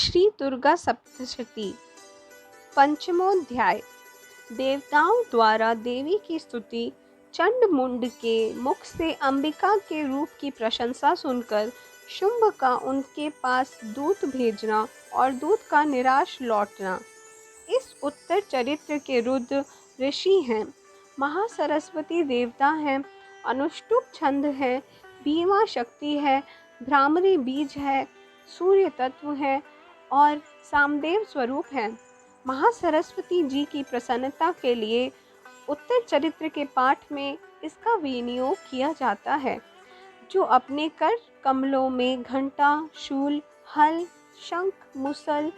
श्री दुर्गा सप्तशती पंचमोध्याय। देवताओं द्वारा देवी की स्तुति। चंड मुंड के मुख से अंबिका के रूप की प्रशंसा सुनकर शुंभ का उनके पास दूत भेजना और दूत का निराश लौटना। इस उत्तर चरित्र के रुद्र ऋषि हैं, महासरस्वती देवता हैं, अनुष्टुप छंद है, भीमा शक्ति है, भ्रामरी बीज है, सूर्य तत्व है और सामदेव स्वरूप है। महासरस्वती जी की प्रसन्नता के लिए उत्तर चरित्र के पाठ में इसका विनियोग किया जाता है। जो अपने कर कमलों में घंटा, शूल, हल, शंख, मुसल,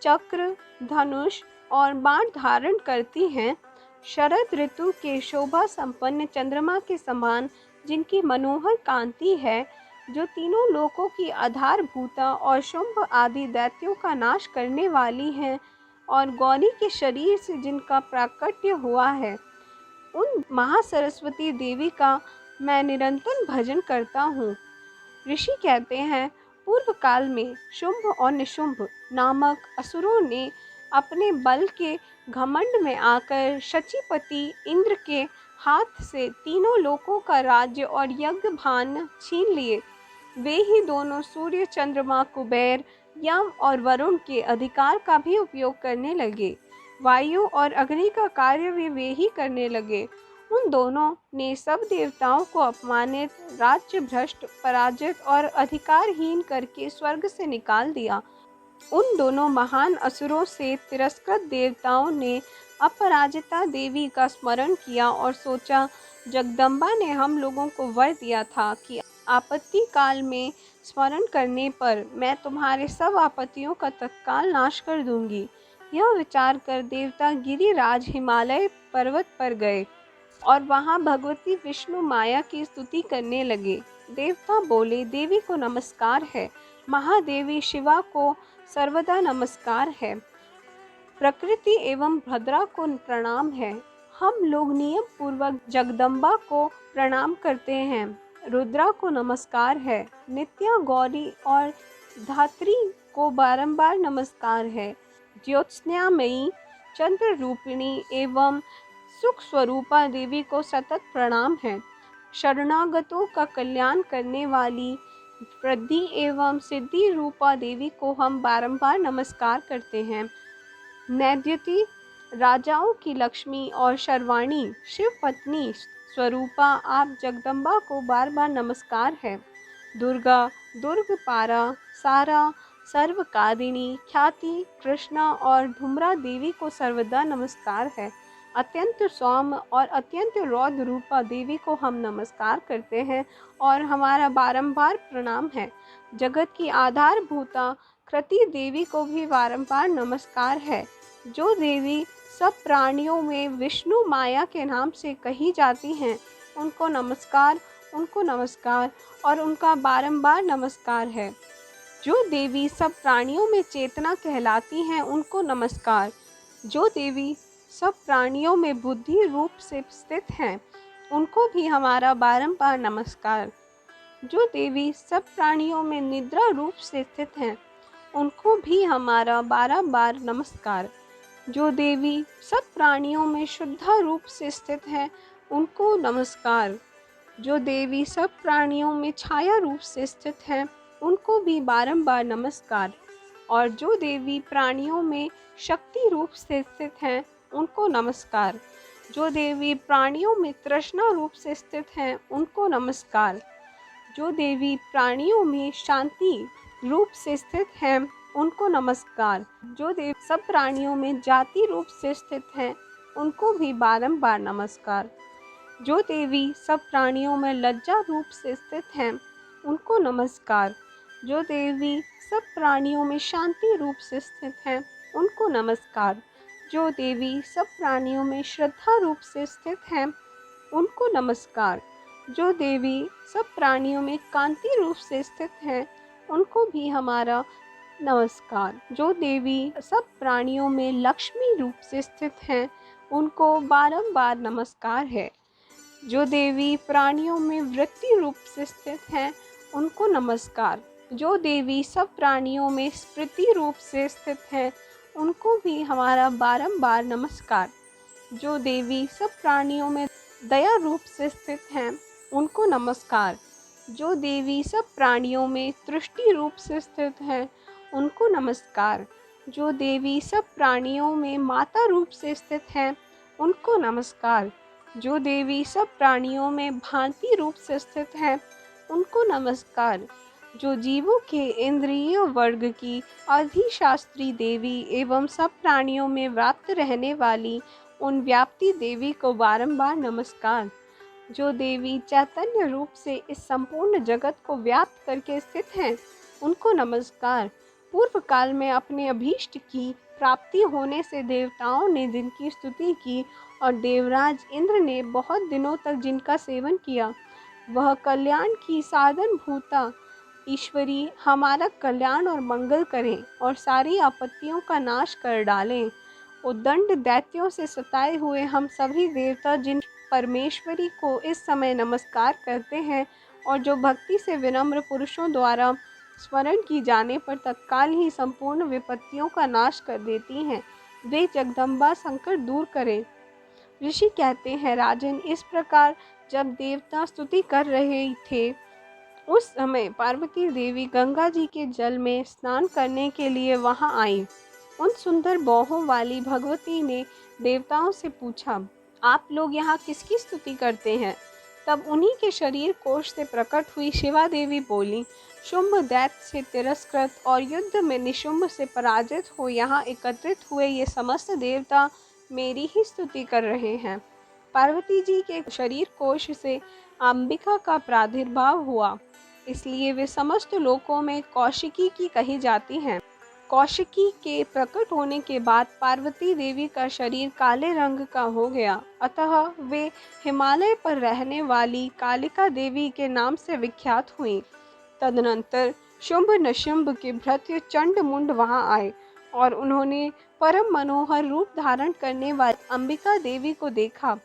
चक्र, धनुष और बाण धारण करती हैं, शरद ऋतु के शोभा संपन्न चंद्रमा के समान जिनकी मनोहर कांति है, जो तीनों लोकों की आधारभूता और शुंभ आदि दैत्यों का नाश करने वाली हैं, और गौरी के शरीर से जिनका प्राकट्य हुआ है, उन महासरस्वती देवी का मैं निरंतर भजन करता हूँ। ऋषि कहते हैं, पूर्व काल में शुंभ और निशुंभ नामक असुरों ने अपने बल के घमंड में आकर शचीपति इंद्र के हाथ से तीनों लोकों का राज्य और यज्ञ भान छीन लिए। वे ही दोनों सूर्य, चंद्रमा, कुबेर, यम और वरुण के अधिकार का भी उपयोग करने लगे। वायु और अग्नि का कार्य भी वे ही करने लगे। उन दोनों ने सब देवताओं को अपमानित, राज्य भ्रष्ट, पराजित और अधिकारहीन करके स्वर्ग से निकाल दिया। उन दोनों महान असुरों से तिरस्कृत देवताओं ने अपराजिता देवी का स्मरण किया और सोचा, जगदम्बा ने हम लोगों को वर दिया था कि आपत्ति काल में स्मरण करने पर मैं तुम्हारे सब आपत्तियों का तत्काल नाश कर दूंगी। यह विचार कर देवता गिरिराज हिमालय पर्वत पर गए और वहां भगवती विष्णु माया की स्तुति करने लगे। देवता बोले, देवी को नमस्कार है, महादेवी शिवा को सर्वदा नमस्कार है, प्रकृति एवं भद्रा को प्रणाम है। हम लोग नियम पूर्वक जगदम्बा को प्रणाम करते हैं। रुद्रा को नमस्कार है, नित्या, गौरी और धात्री को बारंबार नमस्कार है। ज्योत्स्नामयी, चंद्र रूपिणी एवं सुख स्वरूपा देवी को सतत प्रणाम है। शरणागतों का कल्याण करने वाली वृद्धि एवं सिद्धि रूपा देवी को हम बारंबार नमस्कार करते हैं। नैद्युति, राजाओं की लक्ष्मी और शर्वाणी, शिव पत्नी स्वरूपा आप जगदम्बा को बार बार नमस्कार है। दुर्गा, दुर्गपारा, सारा, सर्वकादिनी, ख्याति, कृष्णा और धूम्रा देवी को सर्वदा नमस्कार है। अत्यंत सौम्य और अत्यंत रौद्र रूपा देवी को हम नमस्कार करते हैं और हमारा बारंबार प्रणाम है। जगत की आधारभूता कृति देवी को भी बारंबार नमस्कार है। जो देवी सब प्राणियों में विष्णु माया के नाम से कही जाती हैं, उनको नमस्कार, उनको नमस्कार और उनका बारंबार नमस्कार है। जो देवी सब प्राणियों में चेतना कहलाती हैं, उनको नमस्कार। जो देवी सब प्राणियों में बुद्धि रूप से स्थित हैं, उनको भी हमारा बारंबार नमस्कार। जो देवी सब प्राणियों में निद्रा रूप से स्थित हैं, उनको भी हमारा बारंबार नमस्कार। जो देवी सब प्राणियों में शुद्धा रूप से स्थित हैं, उनको नमस्कार। जो देवी सब प्राणियों में छाया रूप से स्थित हैं, उनको भी बारंबार नमस्कार। और जो देवी प्राणियों में शक्ति रूप से स्थित हैं, उनको नमस्कार। जो देवी प्राणियों में तृष्णा रूप से स्थित हैं, उनको नमस्कार। जो देवी प्राणियों में शांति रूप से स्थित हैं, उनको नमस्कार। जो देवी सब प्राणियों में जाति रूप से स्थित हैं, उनको भी बारंबार नमस्कार। जो देवी सब प्राणियों में लज्जा रूप से स्थित हैं, उनको नमस्कार। जो देवी सब प्राणियों में शांति रूप से स्थित हैं, उनको नमस्कार। जो देवी सब प्राणियों में श्रद्धा रूप से स्थित हैं, उनको नमस्कार। जो देवी सब प्राणियों में कांति रूप से स्थित हैं, उनको भी हमारा नमस्कार। जो देवी सब प्राणियों में लक्ष्मी रूप से स्थित हैं, उनको बारंबार नमस्कार है। जो देवी प्राणियों में वृत्ति रूप से स्थित हैं, उनको नमस्कार। जो देवी सब प्राणियों में स्मृति रूप से स्थित हैं, उनको भी हमारा बारंबार नमस्कार। जो देवी सब प्राणियों में दया रूप से स्थित हैं, उनको नमस्कार। जो देवी सब प्राणियों में तुष्टि रूप से स्थित हैं, उनको नमस्कार। जो देवी सब प्राणियों में माता रूप से स्थित हैं, उनको नमस्कार। जो देवी सब प्राणियों में भांति रूप से स्थित हैं, उनको नमस्कार। जो जीवों के इंद्रिय वर्ग की अधिशास्त्री देवी एवं सब प्राणियों में व्याप्त रहने वाली उन व्याप्ति देवी को बारंबार नमस्कार। जो देवी चैतन्य रूप से इस संपूर्ण जगत को व्याप्त करके स्थित हैं, उनको नमस्कार। पूर्व काल में अपने अभीष्ट की प्राप्ति होने से देवताओं ने जिनकी स्तुति की और देवराज इंद्र ने बहुत दिनों तक जिनका सेवन किया, वह कल्याण की साधन भूता ईश्वरी हमारा कल्याण और मंगल करें और सारी आपत्तियों का नाश कर डालें। उद्दंड दैत्यों से सताए हुए हम सभी देवता जिन परमेश्वरी को इस समय नमस्कार करते हैं और जो भक्ति से विनम्र पुरुषों द्वारा स्मरण की जाने पर तत्काल ही संपूर्ण विपत्तियों का नाश कर देती हैं, वे जगदम्बा संकट दूर करें। ऋषि कहते हैं, राजन, इस प्रकार जब देवता स्तुति कर रहे थे, उस समय पार्वती देवी गंगा जी के जल में स्नान करने के लिए वहां आई। उन सुंदर बाहों वाली भगवती ने देवताओं से पूछा, आप लोग यहाँ किसकी स्तुति करते हैं? तब उन्हीं के शरीर कोश से प्रकट हुई शिवा देवी बोली, शुंभ दैत्य से तिरस्कृत और युद्ध में निशुंभ से पराजित हो यहाँ एकत्रित हुए ये समस्त देवता मेरी ही स्तुति कर रहे हैं। पार्वती जी के शरीर कोश से अंबिका का प्रादुर्भाव हुआ, इसलिए वे समस्त लोकों में कौशिकी की कही जाती हैं। कौशिकी के प्रकट होने के बाद पार्वती देवी का शरीर काले रंग का हो गया, अतः वे हिमालय पर रहने वाली कालिका देवी के नाम से विख्यात हुई। तदनंतर शुंभ निशुंभ के भृत्य चंड मुंड वहां आए और उन्होंने परम मनोहर रूप धारण करने वाली अंबिका देवी को देखा।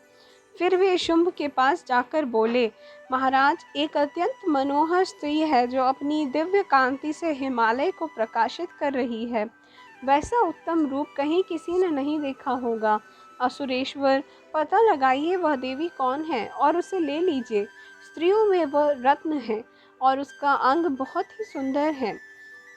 फिर वे शुंभ के पास जाकर बोले, महाराज, एक अत्यंत मनोहर स्त्री है जो अपनी दिव्य कांति से हिमालय को प्रकाशित कर रही है। वैसा उत्तम रूप कहीं किसी ने नहीं देखा होगा। असुरेश्वर, पता लगाइए वह देवी कौन है और उसे ले लीजिए। स्त्रियों में वह रत्न है और उसका अंग बहुत ही सुंदर है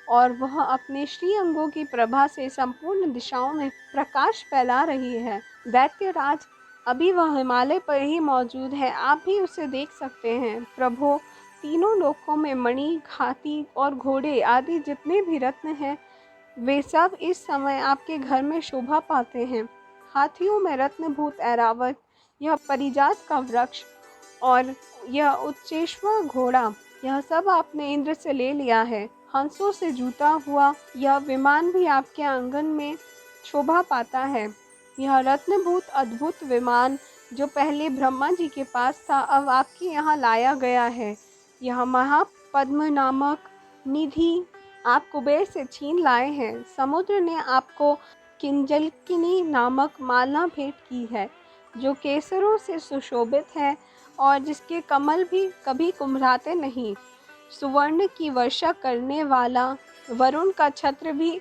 और वह अपने श्री अंगों की प्रभा से संपूर्ण दिशाओं में प्रकाश फैला रही है। दैत्यराज, अभी वह हिमालय पर ही मौजूद है, आप भी उसे देख सकते हैं। प्रभो, तीनों लोकों में मणि, हाथी और घोड़े आदि जितने भी रत्न हैं, वे सब इस समय आपके घर में शोभा पाते हैं। हाथियों में रत्नभूत ऐरावत, यह परिजात का वृक्ष और यह उच्चेश्वर घोड़ा, यह सब आपने इंद्र से ले लिया है। हंसों से जूता हुआ यह विमान भी आपके आंगन में शोभा पाता है। यह रत्नभूत अद्भुत विमान जो पहले ब्रह्मा जी के पास था, अब आपके यहाँ लाया गया है। यह महापद्म नामक निधि आप कुबेर से छीन लाए हैं। समुद्र ने आपको किंजलकिनी नामक माला भेंट की है, जो केसरों से सुशोभित है और जिसके कमल भी कभी कुम्हराते नहीं। सुवर्ण की वर्षा करने वाला वरुण का छत्र भी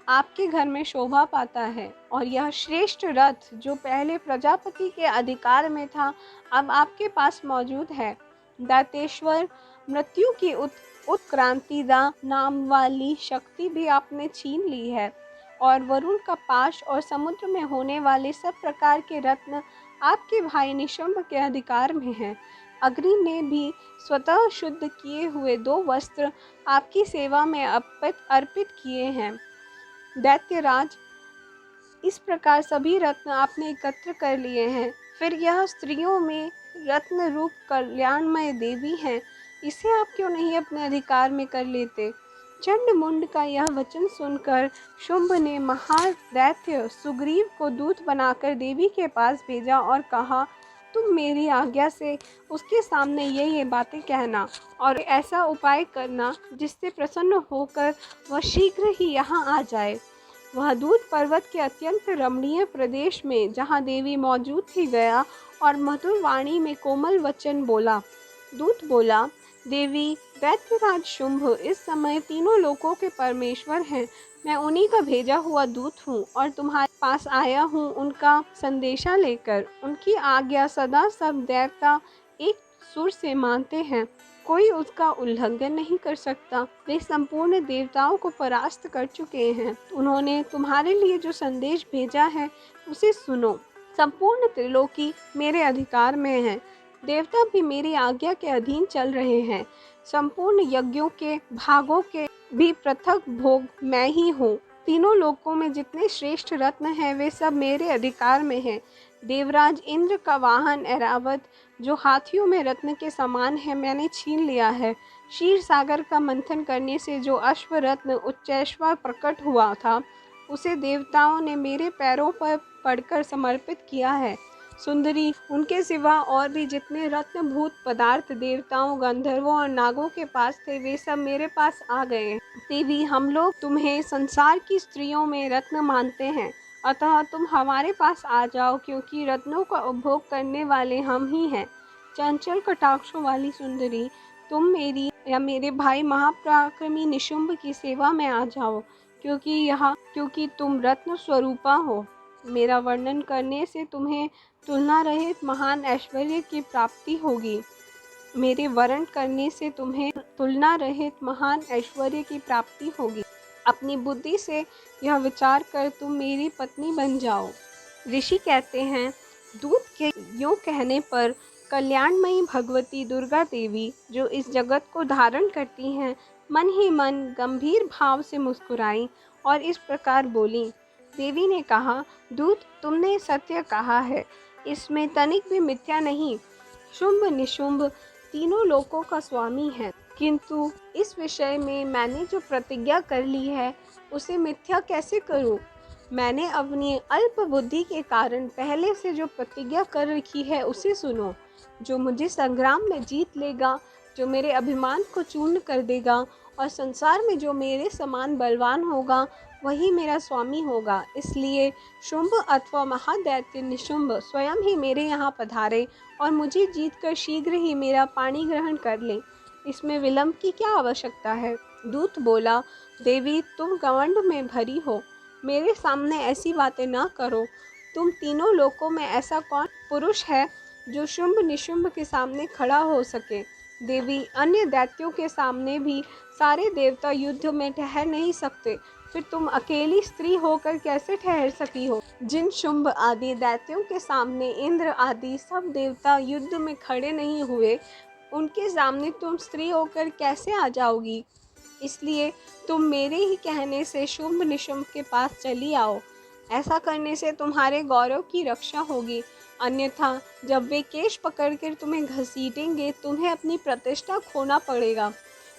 आपके घर में शोभा पाता है और यह श्रेष्ठ रथ जो पहले प्रजापति के अधिकार में था, अब आपके पास मौजूद है। दातेश्वर, मृत्यु की उत्क्रांतिदा नाम वाली शक्ति भी आपने छीन ली है और वरुण का पाश और समुद्र में होने वाले सब प्रकार के रत्न आपके भाई निशुंभ के अधिकार में हैं। अग्नि ने भी स्वतः शुद्ध किए हुए 2 वस्त्र आपकी सेवा में अर्पित किए हैं। दैत्यराज, इस प्रकार सभी रत्न आपने एकत्र कर लिए हैं। फिर यह स्त्रियों में रत्न रूप कल्याणमय देवी है, इसे आप क्यों नहीं अपने अधिकार में कर लेते? चंड मुंड का यह वचन सुनकर शुंभ ने महादैत्य सुग्रीव को दूत बनाकर देवी के पास भेजा और कहा, तुम मेरी आज्ञा से उसके सामने ये बातें कहना और ऐसा उपाय करना जिससे प्रसन्न होकर वह शीघ्र ही यहाँ आ जाए। वह दूत पर्वत के अत्यंत रमणीय प्रदेश में जहाँ देवी मौजूद थी गया और मधुर वाणी में कोमल वचन बोला। दूत बोला, देवी, दैत्यराज शुंभ इस समय तीनों लोकों के परमेश्वर हैं। मैं उन्हीं का भेजा हुआ दूत हूँ और तुम्हारे पास आया हूँ उनका संदेशा लेकर। उनकी आज्ञा सदा सब देवता एक सुर से मानते हैं, कोई उसका उल्लंघन नहीं कर सकता। वे संपूर्ण देवताओं को परास्त कर चुके हैं। उन्होंने तुम्हारे लिए जो संदेश भेजा है उसे सुनो। संपूर्ण त्रिलोकी मेरे अधिकार में है, देवता भी मेरी आज्ञा के अधीन चल रहे हैं। संपूर्ण यज्ञों के भागों के भी पृथक भोग मैं ही हूँ। तीनों लोकों में जितने श्रेष्ठ रत्न हैं वे सब मेरे अधिकार में हैं। देवराज इंद्र का वाहन ऐरावत जो हाथियों में रत्न के समान है मैंने छीन लिया है। क्षीर सागर का मंथन करने से जो अश्व रत्न उच्चैश्वर प्रकट हुआ था उसे देवताओं ने मेरे पैरों पर पड़कर समर्पित किया है। सुंदरी, उनके सिवा और भी जितने रत्नभूत पदार्थ देवताओं, गंधर्वों और नागों के पास थे वे सब मेरे पास आ गए। देवी, हम लोग तुम्हें संसार की स्त्रियों में रत्न मानते हैं, अतः तुम हमारे पास आ जाओ, क्योंकि रत्नों का उपभोग करने वाले हम ही हैं। चंचल कटाक्षों वाली सुंदरी, तुम मेरी या मेरे भाई महापराक्रमी निशुंभ की सेवा में आ जाओ, क्योंकि तुम रत्न स्वरूपा हो। मेरा वर्णन करने से तुम्हें तुलना रहित महान ऐश्वर्य की प्राप्ति होगी। मेरे वर्ण करने से तुम्हें तुलना रहित महान ऐश्वर्य की प्राप्ति होगी। अपनी बुद्धि से यह विचार कर तुम मेरी पत्नी बन जाओ। ऋषि कहते हैं, दूत के यूँ कहने पर कल्याणमयी भगवती दुर्गा देवी जो इस जगत को धारण करती हैं, मन ही मन गंभीर भाव से मुस्कुराई और इस प्रकार बोली। देवी ने कहा, दूत, तुमने सत्य कहा है, इसमें तनिक भी मिथ्या नहीं। शुंभ निशुंभ तीनों लोकों का स्वामी है, किंतु इस विषय में मैंने जो प्रतिज्ञा कर ली है उसे मिथ्या कैसे करूं? मैंने अपनी अल्प बुद्धि के कारण पहले से जो प्रतिज्ञा कर रखी है उसे सुनो। जो मुझे संग्राम में जीत लेगा, जो मेरे अभिमान को चूर्ण कर देगा और संसार में जो मेरे समान बलवान होगा वही मेरा स्वामी होगा। इसलिए शुंभ अथवा महादैत्य निशुंभ स्वयं ही मेरे यहाँ पधारे और मुझे जीतकर शीघ्र ही मेरा पाणी ग्रहण कर ले। इसमें विलंब की क्या आवश्यकता है? दूत बोला, देवी, तुम घमंड में भरी हो, मेरे सामने ऐसी बातें ना करो। तुम तीनों लोकों में ऐसा कौन पुरुष है जो शुंभ निशुंभ के सामने खड़ा हो सके? देवी, अन्य दैत्यों के सामने भी सारे देवता युद्ध में ठहर नहीं सकते, फिर तुम अकेली स्त्री होकर कैसे ठहर सकी हो? जिन शुंभ आदि दैत्यों के सामने इंद्र आदि सब देवता युद्ध में खड़े नहीं हुए, उनके सामने तुम स्त्री होकर कैसे आ जाओगी? इसलिए तुम मेरे ही कहने से शुंभ निशुंभ के पास चली आओ। ऐसा करने से तुम्हारे गौरव की रक्षा होगी, अन्यथा जब वे केश पकड़कर तुम्हें घसीटेंगे तुम्हें अपनी प्रतिष्ठा खोना पड़ेगा।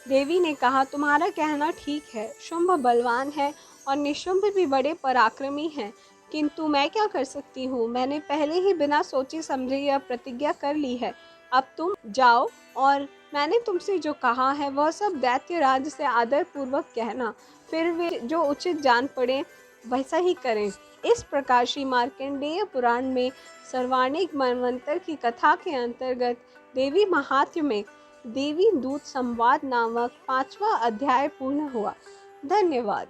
देवी ने कहा, तुम्हारा कहना ठीक है, शुंभ बलवान है और निशुंभ भी बड़े पराक्रमी हैं, किंतु मैं क्या कर सकती हूँ? मैंने पहले ही बिना सोचे समझे यह प्रतिज्ञा कर ली है। अब तुम जाओ और मैंने तुमसे जो कहा है वह सब दैत्यराज से आदर पूर्वक कहना, फिर वे जो उचित जान पड़े वैसा ही करें। इस प्रकार श्री मार्कंडेय पुराण में सर्वाणिक मनवंतर की कथा के अंतर्गत देवी महात्म्य में देवी दूत संवाद नामक 5वां अध्याय पूर्ण हुआ। धन्यवाद।